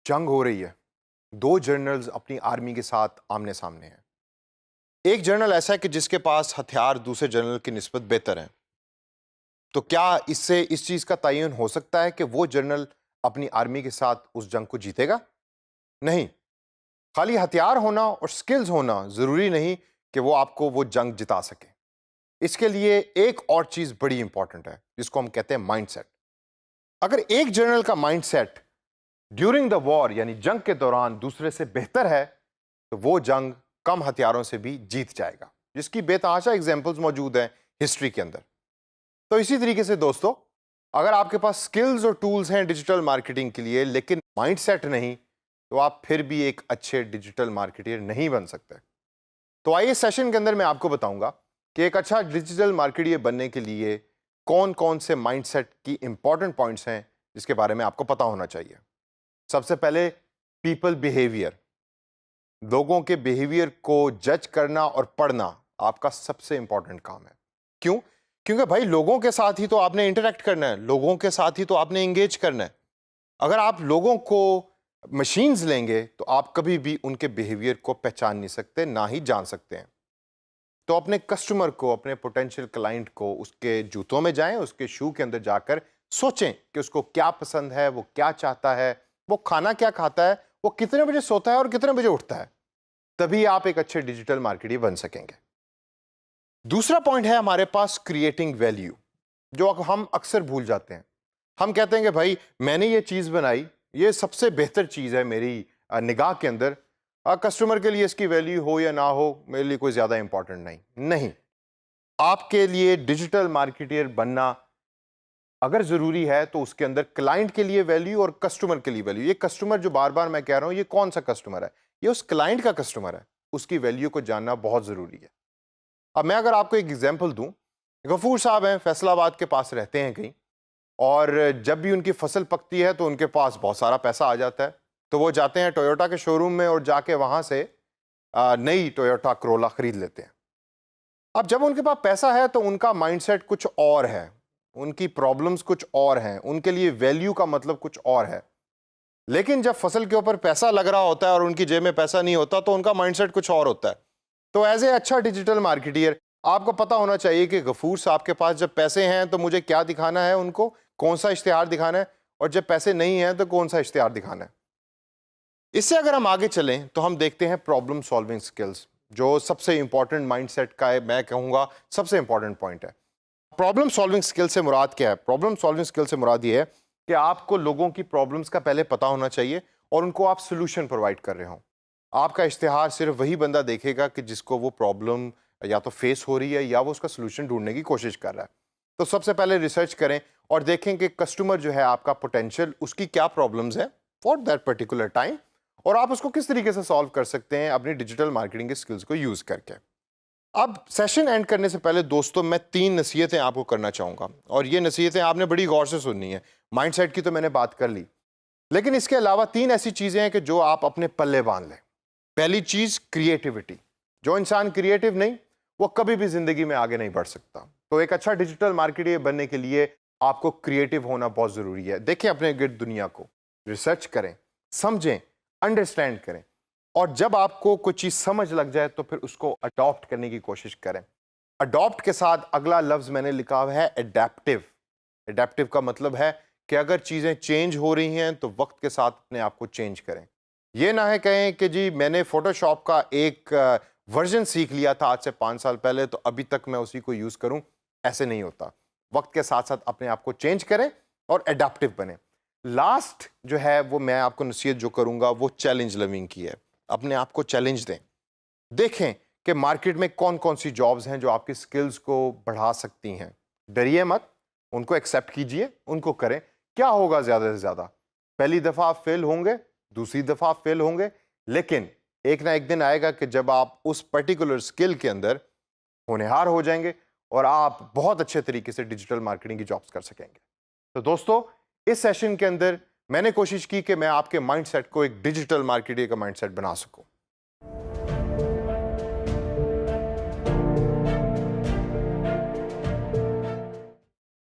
जंग हो रही है। दो जनरल्स अपनी आर्मी के साथ आमने सामने हैं। एक जनरल ऐसा है कि जिसके पास हथियार दूसरे जनरल की निस्बत बेहतर हैं। तो क्या इससे इस चीज का तयन हो सकता है कि वो जनरल अपनी आर्मी के साथ उस जंग को जीतेगा? नहीं। खाली हथियार होना और स्किल्स होना जरूरी नहीं कि वो आपको वो जंग जिता सके। इसके लिए एक और चीज बड़ी इंपॉर्टेंट है जिसको हम कहते हैं माइंडसेट। अगर एक जनरल का माइंडसेट ड्यूरिंग द वॉर यानी जंग के दौरान दूसरे से बेहतर है तो वो जंग कम हथियारों से भी जीत जाएगा, जिसकी बेतहाशा एग्जांपल्स मौजूद हैं हिस्ट्री के अंदर। तो इसी तरीके से दोस्तों, अगर आपके पास स्किल्स और टूल्स हैं डिजिटल मार्केटिंग के लिए लेकिन माइंडसेट नहीं, तो आप फिर भी एक अच्छे डिजिटल मार्केटर नहीं बन सकते। तो आइए सेशन के अंदर मैं आपको बताऊंगा कि एक अच्छा डिजिटल मार्केटर बनने के लिए कौन कौन से माइंडसेट की इंपॉर्टेंट पॉइंट्स हैं जिसके बारे में आपको पता होना चाहिए। सबसे पहले पीपल बिहेवियर। लोगों के बिहेवियर को जज करना और पढ़ना आपका सबसे इंपॉर्टेंट काम है। क्यों? क्योंकि भाई लोगों के साथ ही तो आपने इंटरेक्ट करना है, लोगों के साथ ही तो आपने एंगेज करना है। अगर आप लोगों को मशीन्स लेंगे तो आप कभी भी उनके बिहेवियर को पहचान नहीं सकते, ना ही जान सकते हैं। तो अपने कस्टमर को, अपने पोटेंशियल क्लाइंट को उसके जूतों में जाएं, उसके शू के अंदर जाकर सोचें कि उसको क्या पसंद है, वो क्या चाहता है, वो खाना क्या खाता है, वो कितने बजे सोता है और कितने बजे उठता है। तभी आप एक अच्छे डिजिटल मार्केटर बन सकेंगे। दूसरा पॉइंट है हमारे पास क्रिएटिंग वैल्यू, जो हम अक्सर भूल जाते हैं। हम कहते हैं कि भाई मैंने ये चीज़ बनाई, ये सबसे बेहतर चीज़ है मेरी निगाह के अंदर, कस्टमर के लिए इसकी वैल्यू हो या ना हो मेरे लिए कोई ज़्यादा इंपॉर्टेंट नहीं। आपके लिए डिजिटल मार्केटर बनना अगर ज़रूरी है तो उसके अंदर क्लाइंट के लिए वैल्यू और कस्टमर के लिए वैल्यू, ये कस्टमर जो बार बार मैं कह रहा हूँ ये कौन सा कस्टमर है, ये उस क्लाइंट का कस्टमर है, उसकी वैल्यू को जानना बहुत ज़रूरी है। अब मैं अगर आपको एक एग्जांपल दूं, गफूर साहब हैं, फैसलाबाद के पास रहते हैं कहीं, और जब भी उनकी फसल पकती है तो उनके पास बहुत सारा पैसा आ जाता है। तो वो जाते हैं टोयोटा के शोरूम में और जाके वहां से नई टोयोटा करोला खरीद लेते हैं। अब जब उनके पास पैसा है तो उनका माइंडसेट कुछ और है, उनकी प्रॉब्लम्स कुछ और हैं, उनके लिए वैल्यू का मतलब कुछ और है। लेकिन जब फसल के ऊपर पैसा लग रहा होता है और उनकी जेब में पैसा नहीं होता तो उनका माइंडसेट कुछ और होता है। तो एज ए अच्छा डिजिटल मार्केटर आपको पता होना चाहिए कि गफूर साहब के पास जब पैसे हैं तो मुझे क्या दिखाना है, उनको कौन सा इश्तिहार दिखाना है, और जब पैसे नहीं हैं तो कौन सा इश्तिहार दिखाना है। इससे अगर हम आगे चलें तो हम देखते हैं प्रॉब्लम सॉल्विंग स्किल्स, जो सबसे इंपॉर्टेंट माइंडसेट का है, मैं कहूँगा सबसे इंपॉर्टेंट पॉइंट है। प्रॉब्लम सॉल्विंग स्किल से मुराद क्या है? प्रॉब्लम सॉल्विंग स्किल से मुराद ये है कि आपको लोगों की प्रॉब्लम्स का पहले पता होना चाहिए और उनको आप सोल्यूशन प्रोवाइड कर रहे हो। आपका इश्तिहार सिर्फ वही बंदा देखेगा कि जिसको वो प्रॉब्लम या तो फेस हो रही है या वो उसका सोल्यूशन ढूंढने की कोशिश कर रहा है। तो सबसे पहले रिसर्च करें और देखें कि कस्टमर जो है आपका पोटेंशियल, उसकी क्या प्रॉब्लम्स है फॉर दैट पर्टिकुलर टाइम, और आप उसको किस तरीके से सॉल्व कर सकते हैं अपनी डिजिटल मार्केटिंग के स्किल्स को यूज़ करके। अब सेशन एंड करने से पहले दोस्तों मैं 3 नसीहतें आपको करना चाहूँगा, और ये नसीहतें आपने बड़ी गौर से सुननी है। माइंडसेट की तो मैंने बात कर ली, लेकिन इसके अलावा 3 ऐसी चीज़ें हैं कि जो आप अपने पल्ले बांध लें। पहली चीज़ क्रिएटिविटी। जो इंसान क्रिएटिव नहीं, वो कभी भी ज़िंदगी में आगे नहीं बढ़ सकता। तो एक अच्छा डिजिटल मार्केटर बनने के लिए आपको क्रिएटिव होना बहुत ज़रूरी है। देखें अपने गिर्द दुनिया को, रिसर्च करें, समझें, अंडरस्टैंड करें, और जब आपको कोई चीज़ समझ लग जाए तो फिर उसको अडॉप्ट करने की कोशिश करें। अडॉप्ट के साथ अगला लफ्ज़ मैंने लिखा हुआ है एडेप्टिव। एडेप्टिव का मतलब है कि अगर चीज़ें चेंज हो रही हैं तो वक्त के साथ अपने आप को चेंज करें। ये ना है कहें कि जी मैंने फोटोशॉप का एक वर्जन सीख लिया था आज से 5 साल पहले तो अभी तक मैं उसी को यूज़ करूं। ऐसे नहीं होता। वक्त के साथ साथ अपने आप को चेंज करें और एडेप्टिव बने। लास्ट जो है वो मैं आपको नसीहत जो करूंगा वो चैलेंज लविंग की है। अपने आप को चैलेंज दें, देखें कि मार्केट में कौन कौन सी जॉब्स हैं जो आपकी स्किल्स को बढ़ा सकती हैं। डरिए मत, उनको एक्सेप्ट कीजिए, उनको करें। क्या होगा ज़्यादा से ज़्यादा, पहली दफ़ा आप फेल होंगे, दूसरी दफ़ा आप फेल होंगे, लेकिन एक ना एक दिन आएगा कि जब आप उस पर्टिकुलर स्किल के अंदर होनहार हो जाएंगे और आप बहुत अच्छे तरीके से डिजिटल मार्केटिंग की जॉब्स कर सकेंगे। तो दोस्तों, इस सेशन के अंदर मैंने कोशिश की कि मैं आपके माइंडसेट को एक डिजिटल मार्केटिंग का माइंडसेट बना सकूं।